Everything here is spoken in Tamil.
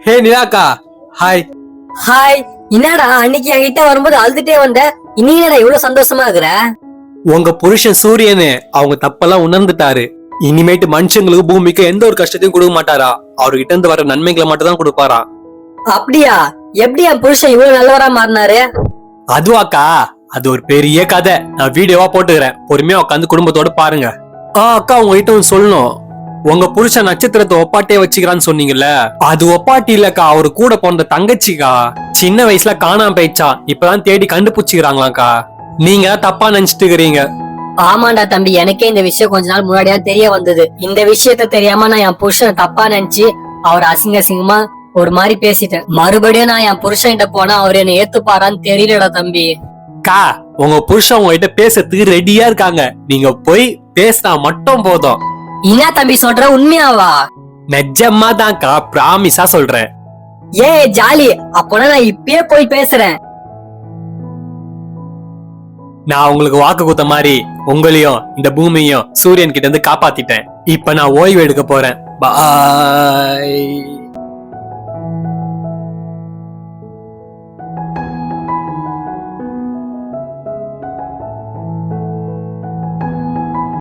ஹே நிலாக்கா, ஹாய். ஹாய். என்னடா அன்னைக்கு என்கிட்ட வரும்போது அழுதுட்டே வந்த, இன்னைக்கு என்னடா இவ்வளவு சந்தோஷமா இருக்கிற? உங்க புருஷன் சூரியனு அவங்க தப்பெல்லாம் உணர்ந்துட்டாரு. இனிமேட்டு மனுஷங்களுக்கு பூமிக்கு எந்த ஒரு கஷ்டத்தையும் கொடுக்க மாட்டாரா, அவர்கிட்ட இருந்து வர நன்மைகளை மட்டும் தான் கொடுப்பாரா. அப்படியா? எப்படி என் புருஷன் இவ்வளவு நல்லவரா மாறினாரு? அதுவாக்கா, அது ஒரு பெரிய கதை. நான் வீடியோவா போட்டுக்கிறேன், பொறுமையா உட்காந்து குடும்பத்தோட பாருங்க. அக்கா, உங்ககிட்ட ஒன்னு சொல்லணும். உங்க புருஷன் நட்சத்திரத்தை ஒப்பாட்டியே வச்சுக்கிறான்னு சொன்னீங்கல்ல, அது ஒப்பாட்டி இல்லக்கா, அவரு கூட பிறந்த தங்கச்சிக்கா. சின்ன வயசுல காணாம போயிடுச்சா, இப்பதான் தேடி கண்டுபிடிச்சுக்கிறாங்களாக்கா. நீங்க தப்பா நினைச்சிட்டு இருக்கிறீங்க. ஆமாண்டா தம்பி, எனக்கே இந்த விஷயம் கொஞ்ச நாள் முன்னாடியா தெரிய வந்தது. இந்த விஷயத்த தெரியாம நான் என் புருஷன் தப்பா நினைச்சு அவர் அசிங்கமா ஒரு மாதிரி பேசிட்டேன். மறுபடியும் நான் என் புருஷன் கிட்ட போனா அவர் என்ன ஏத்துப்பாரான்னு தெரியலடா தம்பி. கா, உங்க புருஷன் உங்ககிட்ட பேசுறதுக்கு ரெடியா இருக்காங்க. நீங்க போய் பேசினா மட்டும் போதும். என்ன தம்பி சொல்ற, உண்மையாவா? நிஜமா தான்க்கா, பிராமிஸா சொல்றேன். ஏ ஜாலி, அப்போனா நான் இப்பயே போய் பேசுறேன். நான் உங்களுக்கு வாக்கு கொடுத்த மாதிரி உங்களையும் இந்த பூமியையும் சூரியன் கிட்ட இருந்து காப்பாத்திட்டேன். இப்ப நான் ஓய்வு எடுக்க போறேன். பாய்.